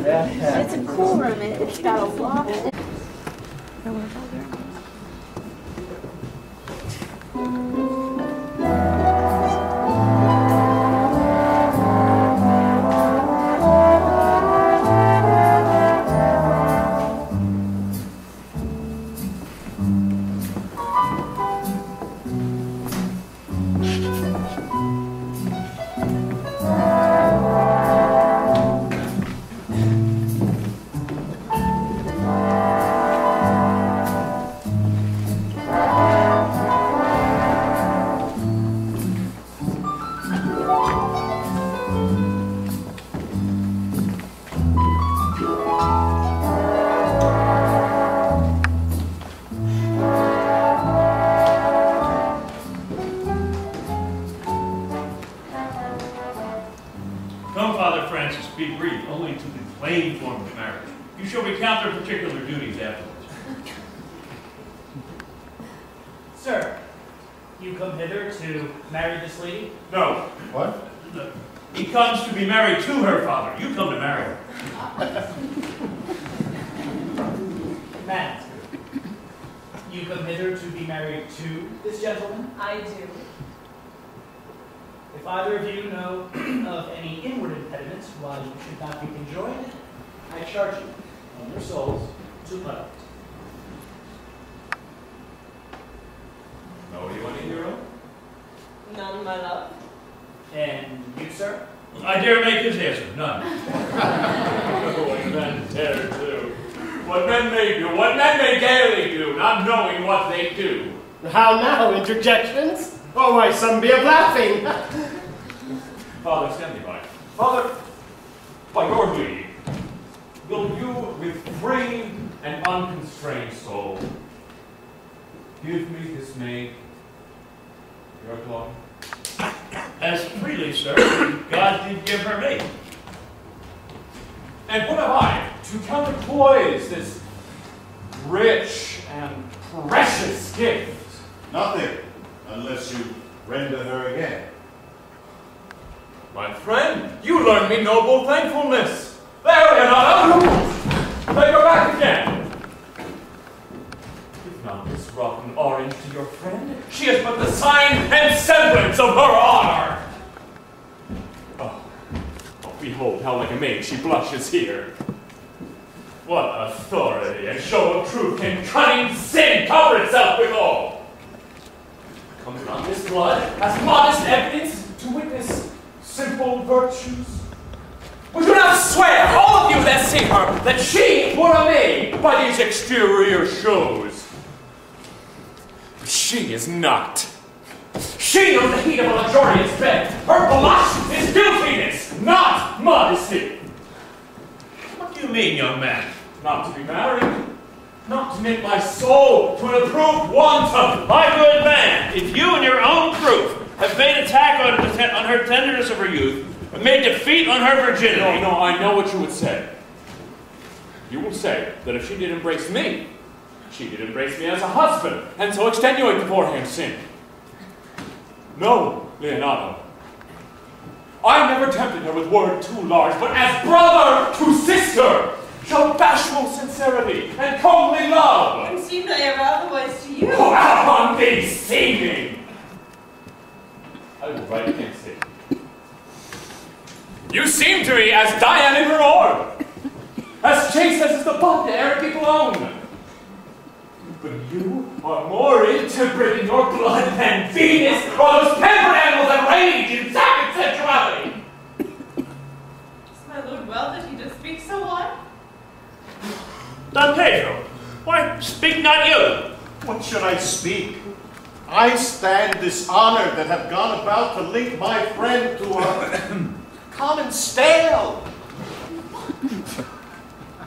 It's a cool room. It's got a loft. Sir, you come hither to marry this lady? No. What? He comes to be married to her, father. You come to marry her. Man, you come hither to be married to this gentleman? I do. If either of you know of any inward impediments why you should not be conjoined, I charge you on your souls to put up. Know anyone in your own? None, my love. And you, sir? I dare make his answer. None. What men dare do. What men may do. What men may daily do, not knowing what they do. How now, interjections? Oh, why, some be of laughing. Father, stand thee by. Father, by your leave, will you, with free and unconstrained soul, give me this maid, your daughter? As freely, sir, God did give her me. And what have I to counterpoise this rich and precious gift? Nothing, unless you render her again. My friend, you learn me noble thankfulness. There, Leonardo! Take her back again. Give not this rotten orange to your friend. She is but the sign and semblance of her honor. Oh, behold how like a maid she blushes here. What authority and show of truth can cunning sin cover itself withal? Comes not this blood as modest evidence to witness simple virtues? Would you not swear, all of you that see her, that she were a maid by these exterior shows? But she is not. She knows the heat of a luxurious bed. Her blush is filthiness, not modesty. What do you mean, young man? Not to be married. Not to make my soul to an approved wanton. My good man, if you and your own proof have made attack on her tenderness of her youth, and made defeat on her virginity. No, I know what you would say. You will say that if she did embrace me, she did embrace me as a husband, and so extenuate the beforehand sin. No, Leonardo. I never tempted her with word too large, but as brother to sister, show bashful sincerity and comely love. And seem they are otherwise to you. Oh, out on thee, seeming! I will write against it. You seem to me as Diane in her orb, as chaste as is the bud the air people own. But you are more intemperate in your blood than Venus or those pampered animals that rage in savage sensuality. Is my lord well that he does speak so on? Don Pedro, why speak not you? What should I speak? I stand dishonored that have gone about to link my friend to a common stale.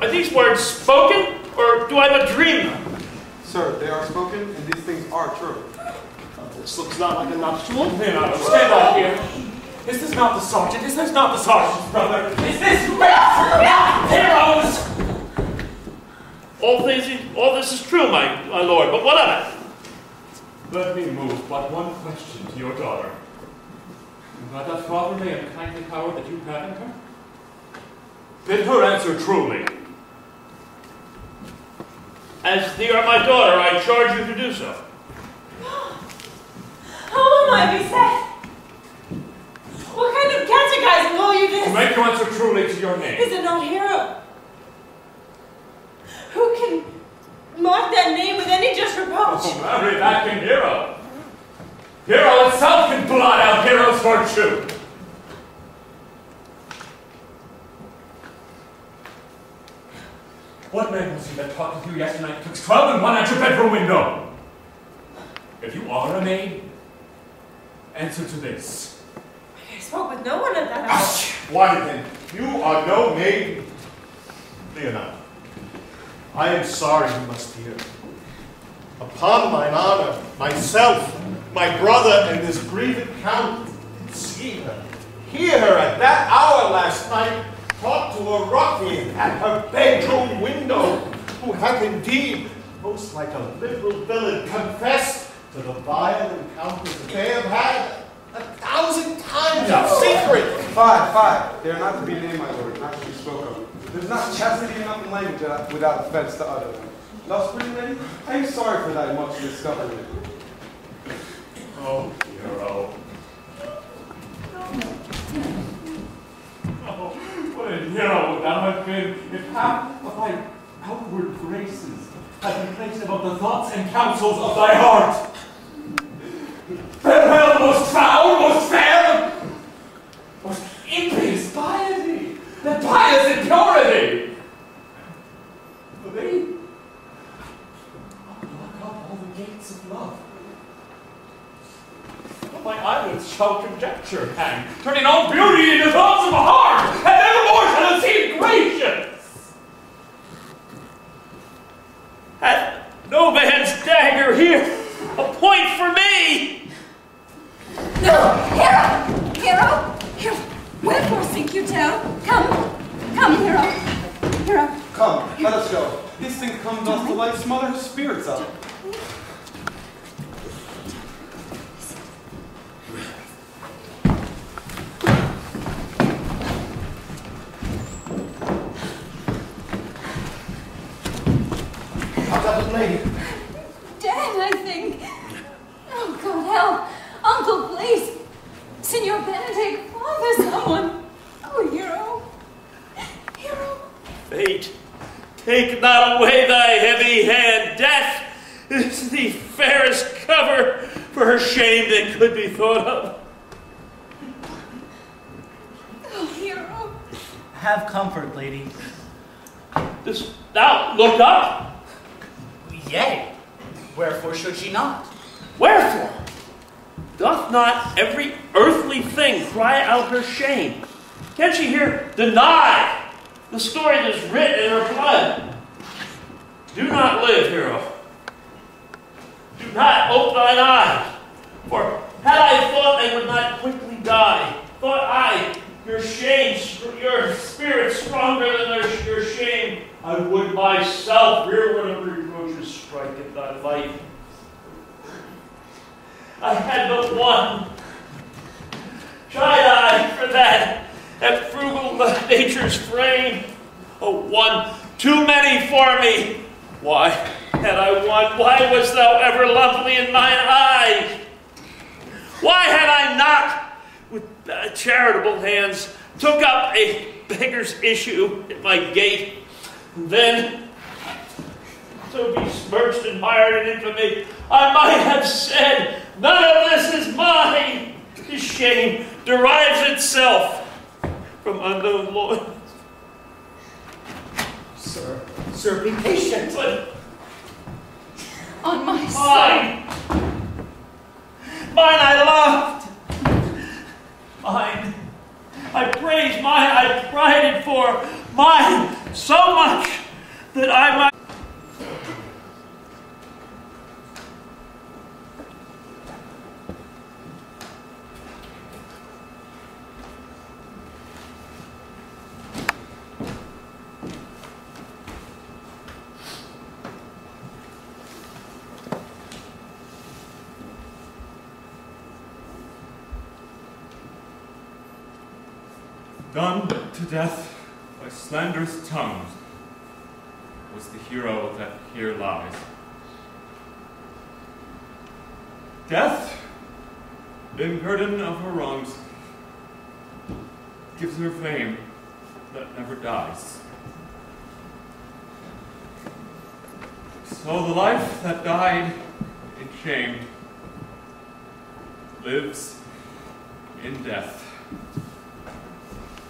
Are these words spoken, or do I but dream them? Sir, they are spoken, and these things are true. This looks not like a nuptial. Leonardo, stand out here. Is this not the sergeant? Is this not the sergeant's brother? Is this heroes? All this is true, my lord, but what of it? Let me move but one question to your daughter. By that fatherly and kindly power that you have in her, Bid her answer truly. As you are my daughter, I charge you to do so. How am I beset? What kind of catechizing will you To this? make you answer truly to your name. Is it not Hero? Who can mark that name with any just reproach? Oh, marry that can Hero. Hero itself can blot out Hero's virtue. What man was he that talked with you yesterday betwixt 12 and 1 at your bedroom window? If you are a maid, answer to this. I spoke with no one at that hour. Why then, you are no maid. Leonardo, I am sorry you must hear. Upon mine honor, myself, my brother, and this grieved count did see her, hear her at that hour last night, talk to a ruffian at her bedroom window, who hath indeed, most like a liberal villain, confessed to the vile encounters that they have had 1,000 times in secret. Five. They are not to be named, my lord, not to be spoke of. There's not chastity enough in language without offense to utter them. Thus, pretty lady, I am sorry for thy much discovery. Oh, Hero. Oh, what a hero thou hast been if half of thy outward graces had been placed above the thoughts and counsels of thy heart. Farewell, most foul, most fair, most impious piety, and pious impurity. For thee, lock up all the gates of love. My eyelids shall conjecture hang, turning all beauty into thoughts of a heart, and evermore shall it seem gracious. Hath no man's dagger here a point for me? No! Hero! Wherefore seek you down? Come, Hero. Come, let us go. These things come to us to light smother her spirits up. Lady. Dead, I think. Oh, God, help. Uncle, please. Signor Benedict, father, someone. Oh, Hero. Fate, take not away thy heavy hand. Death is the fairest cover for her shame that could be thought of. Oh, Hero. Have comfort, lady. Dost thou look up? Yea. Wherefore should she not? Wherefore? Doth not every earthly thing cry out her shame? Can she here deny the story that is written in her blood? Do not live, Hero. Do not open thine eyes. For had I thought they would not quickly die, thought I, your spirit stronger than your shame, I would myself rearward of reproaches strike at thy life. I had but one. Tried I for that at frugal nature's frame. Oh, one too many for me. Why had I one? Why was thou ever lovely in mine eyes? Why had I not, with charitable hands, took up a beggar's issue at my gate, and then, so besmirched and mired in infamy, I might have said, none of this is mine. This shame derives itself from unknown loins. Sir, be patient. But On my soul. mine I loved. Mine I praised, mine I prided for, mine so much that I might. Done to death by by slanderous tongues was the hero that here lies. Death, in guerdon of her wrongs, gives her fame that never dies. So the life that died in shame lives in death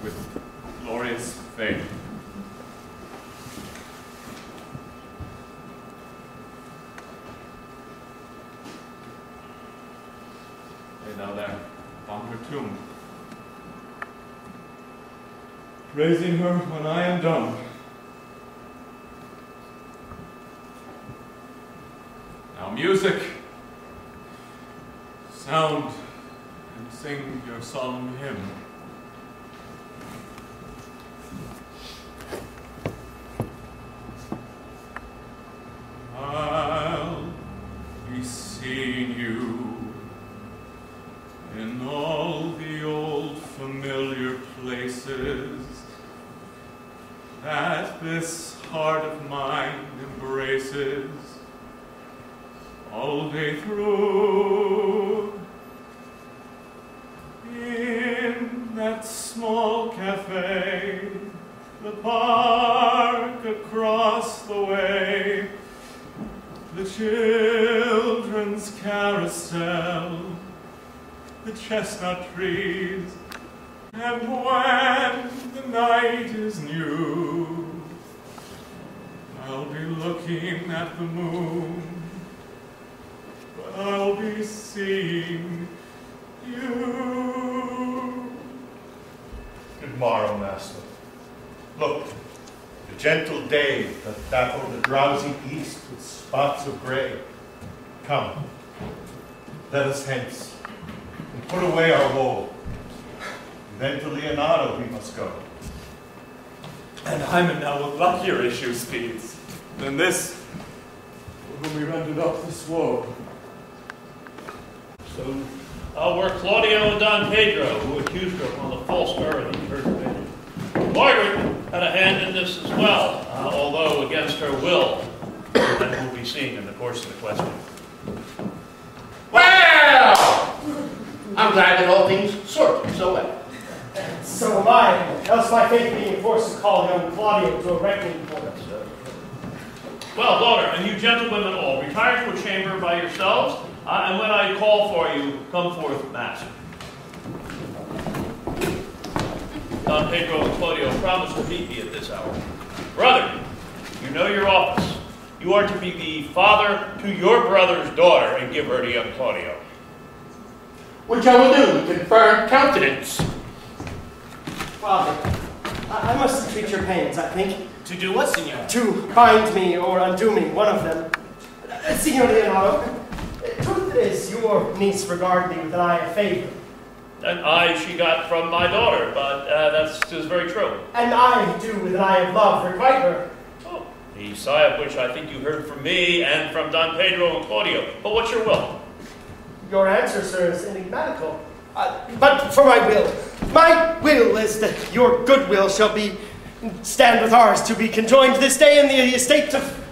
with glorious fame. Lay thou there upon her tomb, raising her when I am dumb. Now music, sound, and sing your solemn hymn. I'll be seeing you in all the old familiar places that this heart of mine embraces all day through. In that small cafe, the park across the way, the children's carousel, the chestnut trees, and when the night is new, I'll be looking at the moon, but I'll be seeing you. Good morrow, master. Look, the gentle day that dappled the drowsy east with spots of gray. Come, let us hence, and put away our woe. Then to Leonardo we must go. And Hymen now with luckier issue speeds than this, for whom we rendered up this woe. So, were Claudio and Don Pedro, who accused her upon the false error that you heard mentioned. Margaret had a hand in this as well, although against her will, that we'll be seeing in the course of the question. Well! I'm glad that all things sorted so well. So am I, else my fate being forced to call young Claudio to a reckoning point. Well, daughter, and you gentlewomen all, retire to a chamber by yourselves, and when I call for you, come forth, master. Don Pedro and Claudio promised to meet me at this hour. Brother, you know your office. You are to be the father to your brother's daughter and give her to young Claudio. Which I will do with confirmed countenance. Father, I must entreat your pains, I think. To do what, Signor? To bind me or undo me, one of them. Signor Leonardo, truth is, your niece regarded me with an eye of favor. An eye she got from my daughter, but that is very true. And I do with an eye of love requite her. Oh, the sigh of which I think you heard from me and from Don Pedro and Claudio. But what's your will? Your answer, sir, is enigmatical. But for my will is that your goodwill shall stand with ours to be conjoined this day in the estate of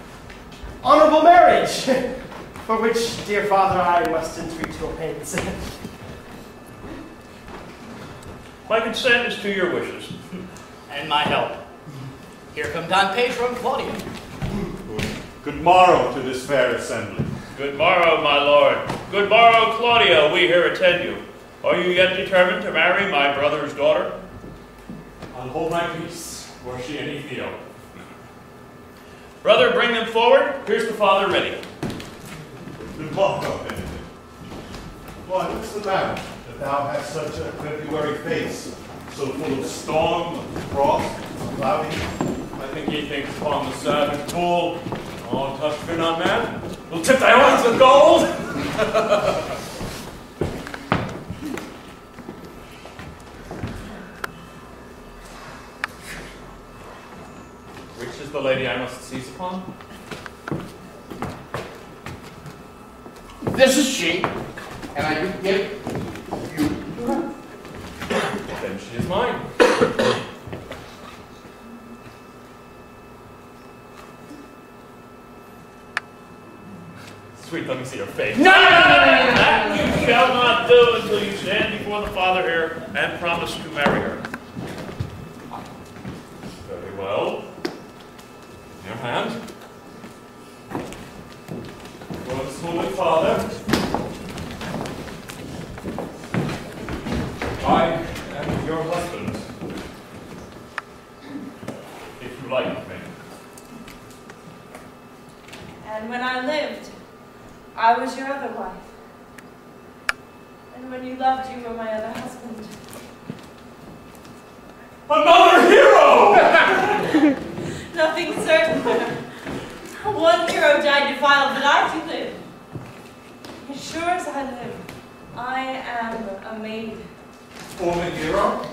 honorable marriage, for which, dear father, I must entreat your pains. My consent is to your wishes. And my help. Here come Don Pedro and Claudio. Good morrow to this fair assembly. Good morrow, my lord. Good morrow, Claudio. We here attend you. Are you yet determined to marry my brother's daughter? I'll hold my peace, were she an Ethiop. Brother, bring them forward. Here's the father ready. Good morrow, Benedict. Why, what's the matter that thou hast such a February face, so full of storm, of frost, of cloudy? I think he thinks upon the savage fool. Oh, touch fear not, man. We'll tip thy horns with gold. Which is the lady I must seize upon? This is she, and I do give you to her. Then she is mine. Sweet, let me see your face. No! That you shall not do until you stand before the Father here and promise to marry her. Very well. In your hand. God's Holy Father, I am your husband. If you like me. And when I lived, I was your other wife. And when you loved, you were my other husband. Another hero! Nothing certain. One hero died defiled, but I do live. As sure as I live, I am a maid. Only hero?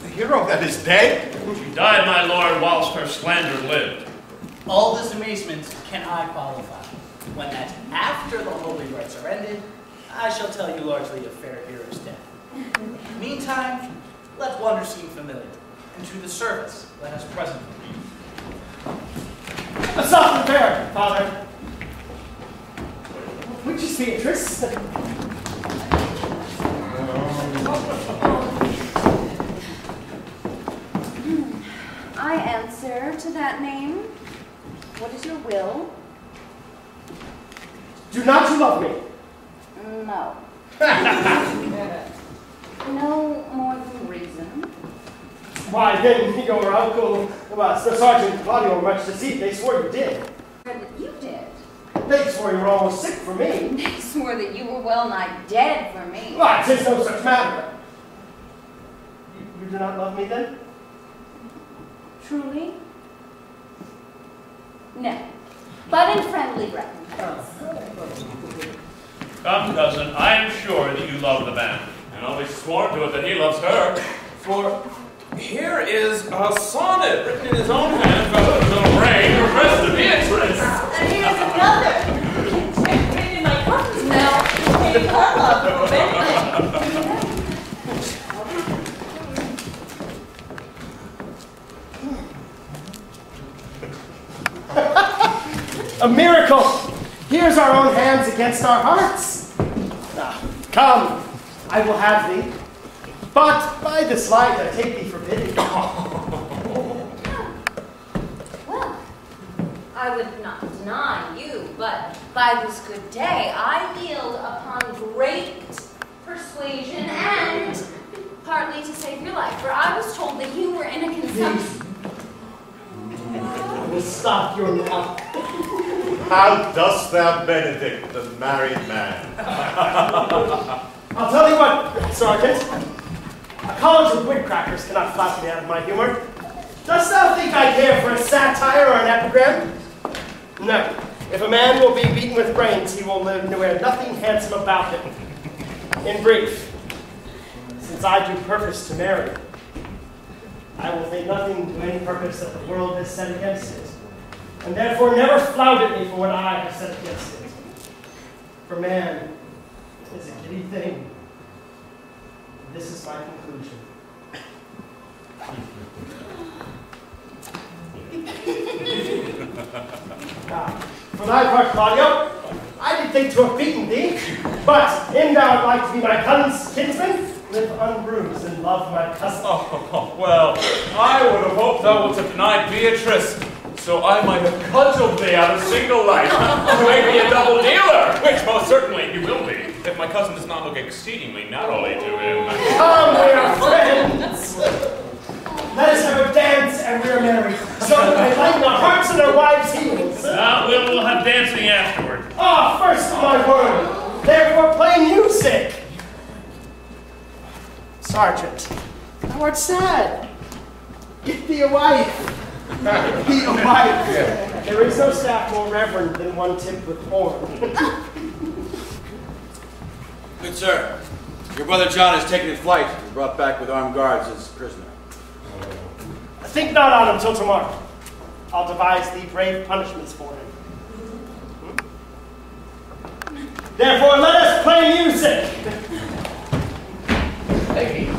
The hero that is dead? She died, my lord, whilst her slander lived. All this amazement can I qualify, when that after the holy rites are ended, I shall tell you largely of fair hero's death. Meantime, let wonder seem familiar, and to the service let us present be. A soft affair, Father. Which is Beatrice? I answer to that name. What is your will? Do not you love me? No. No more than reason. Why, then your uncle, the Sergeant Claudio, were much deceived. They swore you did. That you did. They swore you were almost sick for me. They swore that you were well nigh dead for me. Why, 'tis no such matter. You do not love me then? Truly? No. But in friendly recompense. Come, cousin, I am sure that you love the man. And I'll be sworn to it that he loves her. For here is a sonnet written in his own hand by the ring addressed to Beatrice. And here's another. Written in my cousin's mouth. Maybe her love for Benedict. A miracle! Here's our own hands against our hearts. Come, I will have thee. But by this light I take thee for pity. Well, I would not deny you, but by this good day I yield upon great persuasion and partly to save your life, for I was told that you were in a consumption. I will stop your mouth. How dost thou, Benedict, the married man? I'll tell you what, Sergeant. A college of whipcrackers cannot flatter me out of my humor. Dost thou think I care for a satire or an epigram? No. If a man will be beaten with brains, he will wear nothing handsome about him. In brief, since I do purpose to marry, I will think nothing to any purpose that the world has set against it, and therefore never flout at me for what I have set against it. For man is a giddy thing. This is my conclusion. For thy part, Claudio, I did think to have beaten thee, but in thou art like to be my cousin's kinsman, live unbruised and love my cousin. Oh, well, I would have hoped thou wouldst have denied Beatrice, so I might have cudgeled thee out of single life to make me a double dealer, which most certainly he will be, if my cousin does not look exceedingly narrowly to him. Come, we are friends. Let us have a dance and we are married, so that we lighten our hearts and our wives' heels. We'll have dancing afterward. First my word, therefore play music. Sergeant, thou art sad. Get thee a wife. Get thee a wife. There is no staff more reverend than one tipped with horn. Good sir, your brother John has taken his flight and brought back with armed guards as prisoner. Think not on him till tomorrow. I'll devise thee brave punishments for him. Therefore, let us play music. Thank you.